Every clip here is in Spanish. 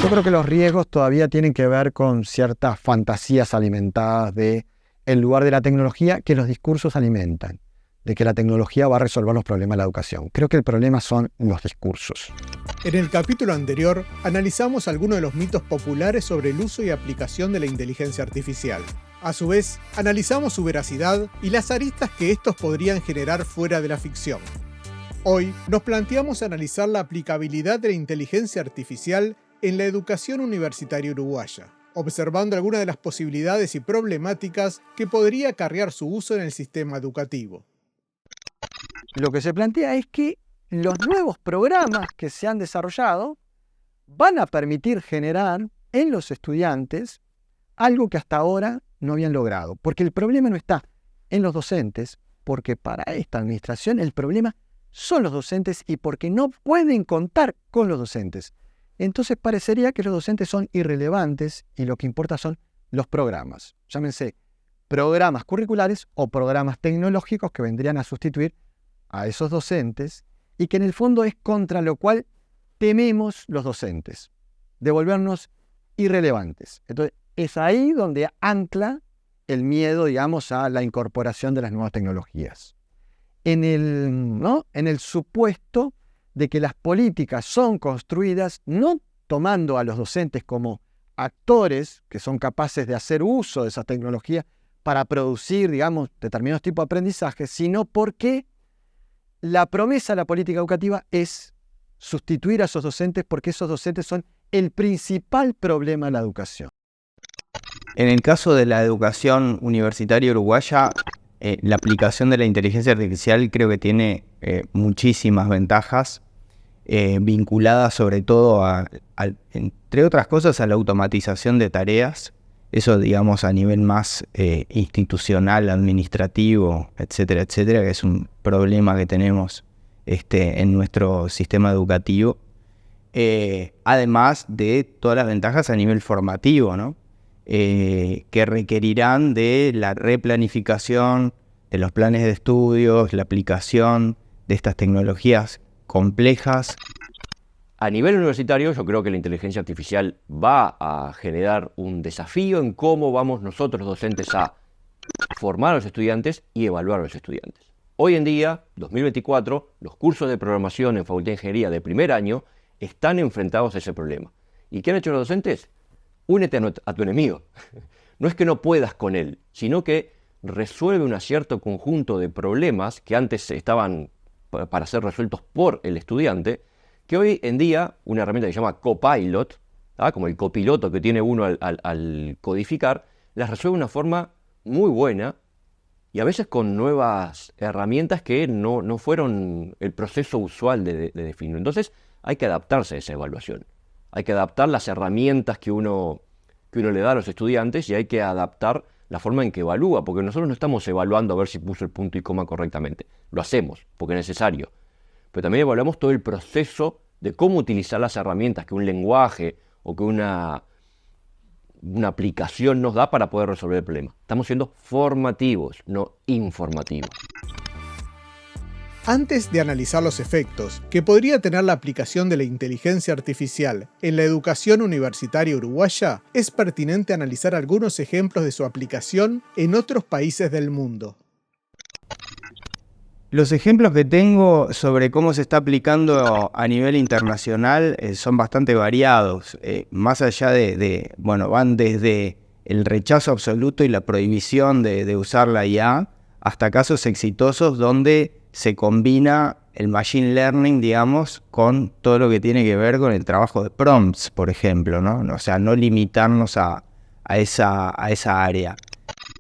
Yo creo que los riesgos todavía tienen que ver con ciertas fantasías alimentadas de, en lugar de la tecnología, que los discursos alimentan, de que la tecnología va a resolver los problemas de la educación. Creo que el problema son los discursos. En el capítulo anterior, analizamos algunos de los mitos populares sobre el uso y aplicación de la inteligencia artificial. A su vez, analizamos su veracidad y las aristas que estos podrían generar fuera de la ficción. Hoy, nos planteamos analizar la aplicabilidad de la inteligencia artificial en la educación universitaria uruguaya, observando algunas de las posibilidades y problemáticas que podría acarrear su uso en el sistema educativo. Lo que se plantea es que los nuevos programas que se han desarrollado van a permitir generar en los estudiantes algo que hasta ahora no habían logrado. Porque el problema no está en los docentes, porque para esta administración el problema son los docentes y porque no pueden contar con los docentes. Entonces parecería que los docentes son irrelevantes y lo que importa son los programas. Llámense programas curriculares o programas tecnológicos que vendrían a sustituir a esos docentes y que en el fondo es contra lo cual tememos los docentes, de volvernos irrelevantes. Entonces es ahí donde ancla el miedo, digamos, a la incorporación de las nuevas tecnologías. En el supuesto de que las políticas son construidas no tomando a los docentes como actores que son capaces de hacer uso de esa tecnología para producir, digamos, determinados tipos de aprendizaje, sino porque la promesa de la política educativa es sustituir a esos docentes porque esos docentes son el principal problema de la educación. En el caso de la educación universitaria uruguaya, la aplicación de la inteligencia artificial creo que tiene muchísimas ventajas, vinculadas sobre todo entre otras cosas, a la automatización de tareas. Eso, digamos, a nivel más institucional, administrativo, etcétera, etcétera, que es un problema que tenemos en nuestro sistema educativo. Además de todas las ventajas a nivel formativo, ¿no? Que requerirán de la replanificación de los planes de estudios, la aplicación de estas tecnologías complejas. A nivel universitario, yo creo que la inteligencia artificial va a generar un desafío en cómo vamos nosotros los docentes a formar a los estudiantes y evaluar a los estudiantes. Hoy en día, 2024, los cursos de programación en Facultad de Ingeniería de primer año están enfrentados a ese problema. ¿Y qué han hecho los docentes? Únete a tu enemigo. No es que no puedas con él, sino que resuelve un cierto conjunto de problemas que antes estaban para ser resueltos por el estudiante, que hoy en día una herramienta que se llama Copilot, como el copiloto que tiene uno al codificar, las resuelve de una forma muy buena y a veces con nuevas herramientas que no fueron el proceso usual de definir. Entonces hay que adaptarse a esa evaluación. Hay que adaptar las herramientas que uno le da a los estudiantes y hay que adaptar la forma en que evalúa, porque nosotros no estamos evaluando a ver si puso el punto y coma correctamente. Lo hacemos porque es necesario. Pero también evaluamos todo el proceso de cómo utilizar las herramientas que un lenguaje o que una aplicación nos da para poder resolver el problema. Estamos siendo formativos, no informativos. Antes de analizar los efectos que podría tener la aplicación de la inteligencia artificial en la educación universitaria uruguaya, es pertinente analizar algunos ejemplos de su aplicación en otros países del mundo. Los ejemplos que tengo sobre cómo se está aplicando a nivel internacional son bastante variados. Más allá van desde el rechazo absoluto y la prohibición de usar la IA hasta casos exitosos donde se combina el machine learning, digamos, con todo lo que tiene que ver con el trabajo de prompts, por ejemplo, ¿no? O sea, no limitarnos a esa área.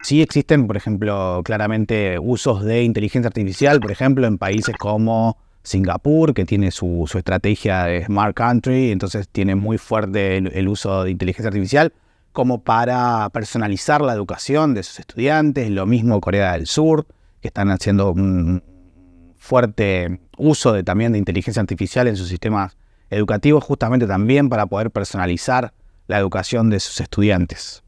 Sí existen, por ejemplo, claramente usos de inteligencia artificial, por ejemplo, en países como Singapur, que tiene su estrategia de Smart Country, entonces tiene muy fuerte el uso de inteligencia artificial como para personalizar la educación de sus estudiantes. Lo mismo Corea del Sur, que están haciendo un fuerte uso también de inteligencia artificial en sus sistemas educativos, justamente también para poder personalizar la educación de sus estudiantes.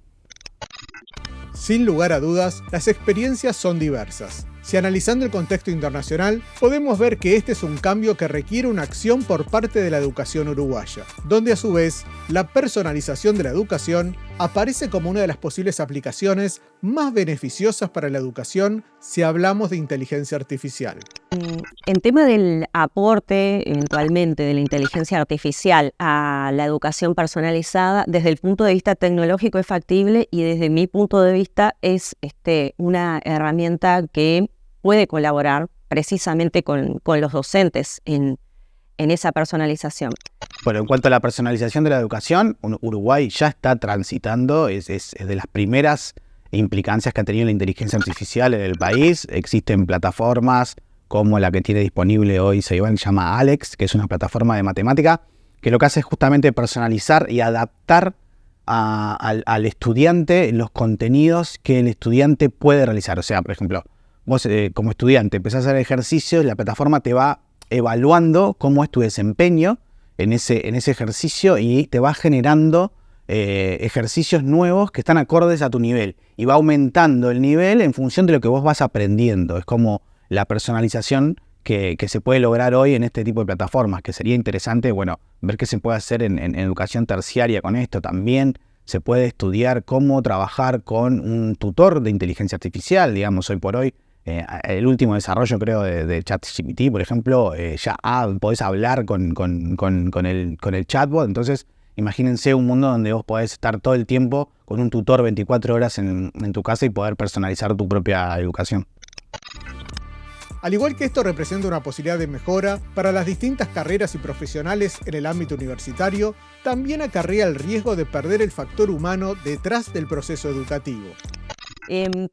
Sin lugar a dudas, las experiencias son diversas. Si analizando el contexto internacional, podemos ver que este es un cambio que requiere una acción por parte de la educación uruguaya, donde a su vez la personalización de la educación aparece como una de las posibles aplicaciones más beneficiosas para la educación si hablamos de inteligencia artificial. En tema del aporte eventualmente de la inteligencia artificial a la educación personalizada, desde el punto de vista tecnológico es factible y desde mi punto de vista es una herramienta que puede colaborar precisamente con los docentes en esa personalización. Bueno, en cuanto a la personalización de la educación, Uruguay ya está transitando, es de las primeras implicancias que ha tenido la inteligencia artificial en el país. Existen plataformas como la que tiene disponible hoy Ceibal, que se llama Alex, que es una plataforma de matemática, que lo que hace es justamente personalizar y adaptar al estudiante los contenidos que el estudiante puede realizar. O sea, por ejemplo, vos como estudiante empezás a hacer ejercicios, la plataforma te va evaluando cómo es tu desempeño en ese ejercicio y te va generando ejercicios nuevos que están acordes a tu nivel. Y va aumentando el nivel en función de lo que vos vas aprendiendo. Es como la personalización que se puede lograr hoy en este tipo de plataformas, que sería interesante, bueno, ver qué se puede hacer en educación terciaria con esto. También se puede estudiar cómo trabajar con un tutor de inteligencia artificial, digamos, hoy por hoy. El último desarrollo, creo, de ChatGPT, por ejemplo, ya podés hablar con el chatbot. Entonces, imagínense un mundo donde vos podés estar todo el tiempo con un tutor 24 horas en tu casa y poder personalizar tu propia educación. Al igual que esto representa una posibilidad de mejora para las distintas carreras y profesionales en el ámbito universitario, también acarrea el riesgo de perder el factor humano detrás del proceso educativo.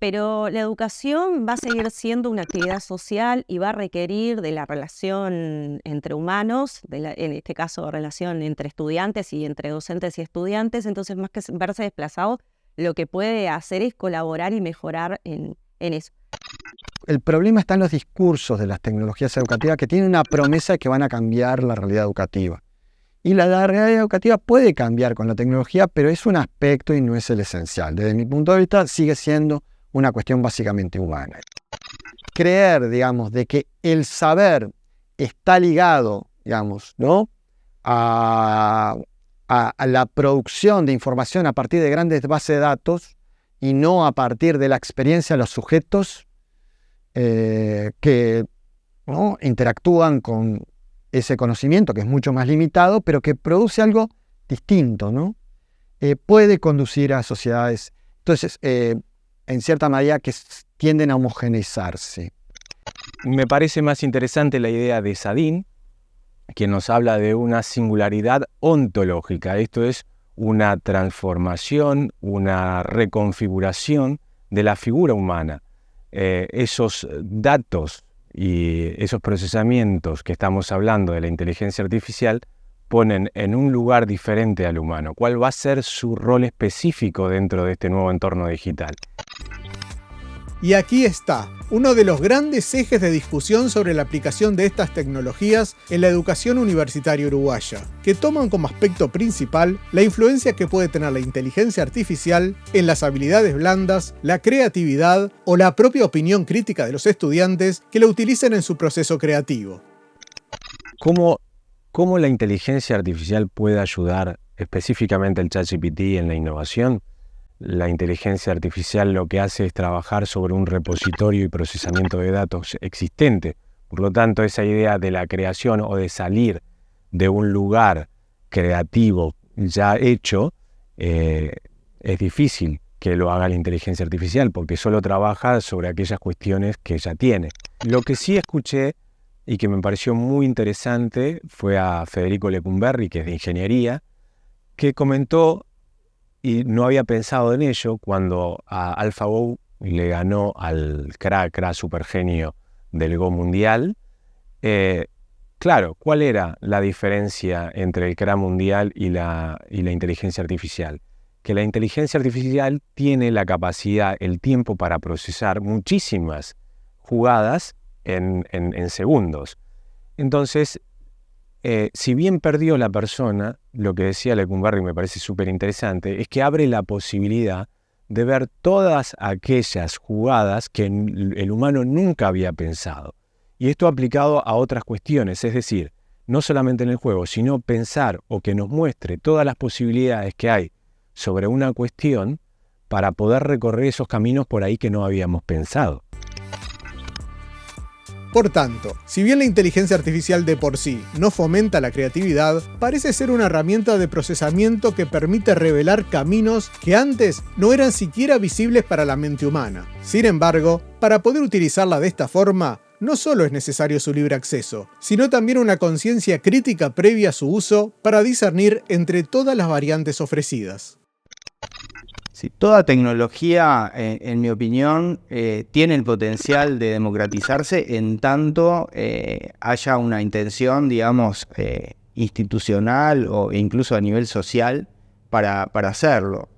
Pero la educación va a seguir siendo una actividad social y va a requerir de la relación entre humanos, en este caso relación entre estudiantes y entre docentes y estudiantes. Entonces, más que verse desplazado, lo que puede hacer es colaborar y mejorar en eso. El problema está en los discursos de las tecnologías educativas que tienen una promesa de que van a cambiar la realidad educativa. Y la realidad educativa puede cambiar con la tecnología, pero es un aspecto y no es el esencial. Desde mi punto de vista, sigue siendo una cuestión básicamente humana. Creer, digamos, de que el saber está ligado, digamos, ¿no?, a la producción de información a partir de grandes bases de datos y no a partir de la experiencia de los sujetos que, ¿no?, interactúan con ese conocimiento que es mucho más limitado, pero que produce algo distinto, ¿no? Puede conducir a sociedades, entonces, en cierta medida, que tienden a homogeneizarse. Me parece más interesante la idea de Sadin, quien nos habla de una singularidad ontológica. Esto es una transformación, una reconfiguración de la figura humana. Esos datos y esos procesamientos que estamos hablando de la inteligencia artificial ponen en un lugar diferente al humano. ¿Cuál va a ser su rol específico dentro de este nuevo entorno digital? Y aquí está, uno de los grandes ejes de discusión sobre la aplicación de estas tecnologías en la educación universitaria uruguaya, que toman como aspecto principal la influencia que puede tener la inteligencia artificial en las habilidades blandas, la creatividad o la propia opinión crítica de los estudiantes que la utilicen en su proceso creativo. ¿Cómo la inteligencia artificial puede ayudar específicamente el ChatGPT en la innovación? La inteligencia artificial lo que hace es trabajar sobre un repositorio y procesamiento de datos existente. Por lo tanto, esa idea de la creación o de salir de un lugar creativo ya hecho, es difícil que lo haga la inteligencia artificial porque solo trabaja sobre aquellas cuestiones que ya tiene. Lo que sí escuché y que me pareció muy interesante fue a Federico Lecumberri, que es de ingeniería, que comentó, y no había pensado en ello, cuando a AlphaGo le ganó al Cra supergenio del Go mundial. Claro, ¿cuál era la diferencia entre el Cra mundial y la inteligencia artificial? Que la inteligencia artificial tiene la capacidad, el tiempo para procesar muchísimas jugadas en segundos. Entonces, si bien perdió la persona, lo que decía Lecumberri me parece súper interesante, es que abre la posibilidad de ver todas aquellas jugadas que el humano nunca había pensado. Y esto aplicado a otras cuestiones, es decir, no solamente en el juego, sino pensar o que nos muestre todas las posibilidades que hay sobre una cuestión para poder recorrer esos caminos por ahí que no habíamos pensado. Por tanto, si bien la inteligencia artificial de por sí no fomenta la creatividad, parece ser una herramienta de procesamiento que permite revelar caminos que antes no eran siquiera visibles para la mente humana. Sin embargo, para poder utilizarla de esta forma, no solo es necesario su libre acceso, sino también una conciencia crítica previa a su uso para discernir entre todas las variantes ofrecidas. Sí, toda tecnología, en mi opinión, tiene el potencial de democratizarse en tanto haya una intención, digamos, institucional o incluso a nivel social para hacerlo.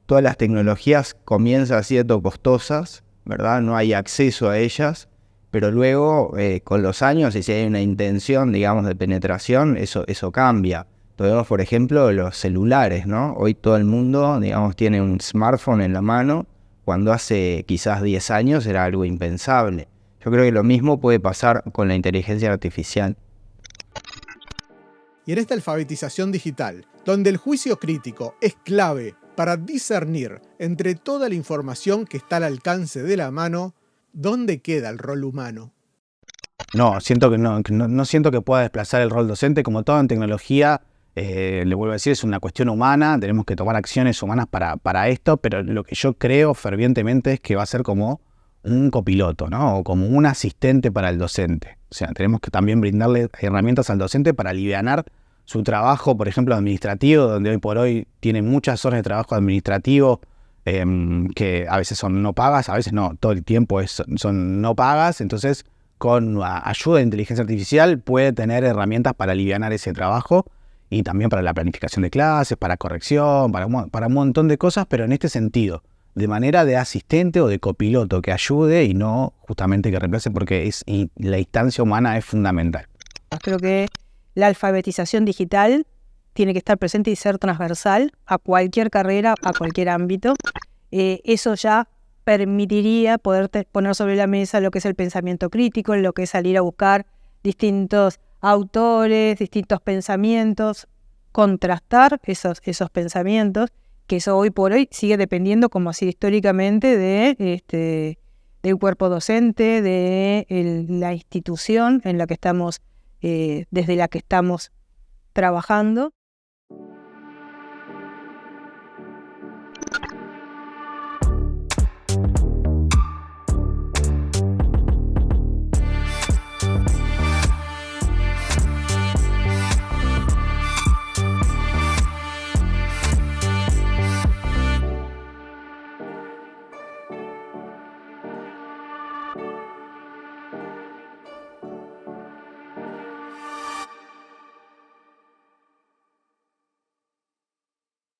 Todas las tecnologías comienzan siendo costosas, ¿verdad? No hay acceso a ellas, pero luego, con los años, y si hay una intención, digamos, de penetración, eso cambia. Tenemos, por ejemplo, los celulares, ¿no? Hoy todo el mundo, digamos, tiene un smartphone en la mano, cuando hace quizás 10 años era algo impensable. Yo creo que lo mismo puede pasar con la inteligencia artificial. Y en esta alfabetización digital, donde el juicio crítico es clave para discernir entre toda la información que está al alcance de la mano, ¿dónde queda el rol humano? No siento que pueda desplazar el rol docente. Como todo en tecnología, le vuelvo a decir, es una cuestión humana, tenemos que tomar acciones humanas para esto, pero lo que yo creo fervientemente es que va a ser como un copiloto, ¿no? O como un asistente para el docente. O sea, tenemos que también brindarle herramientas al docente para alivianar su trabajo, por ejemplo, administrativo, donde hoy por hoy tiene muchas horas de trabajo administrativo que a veces son no pagas, a veces no, todo el tiempo son no pagas. Entonces, con ayuda de inteligencia artificial puede tener herramientas para alivianar ese trabajo y también para la planificación de clases, para corrección, para un montón de cosas, pero en este sentido, de manera de asistente o de copiloto que ayude y no justamente que reemplace, porque la instancia humana es fundamental. Creo que la alfabetización digital tiene que estar presente y ser transversal a cualquier carrera, a cualquier ámbito. Eso ya permitiría poder poner sobre la mesa lo que es el pensamiento crítico, lo que es salir a buscar distintos autores, distintos pensamientos, contrastar esos pensamientos, que eso hoy por hoy sigue dependiendo, como así históricamente, del cuerpo docente, de la institución en la que estamos, desde la que estamos trabajando.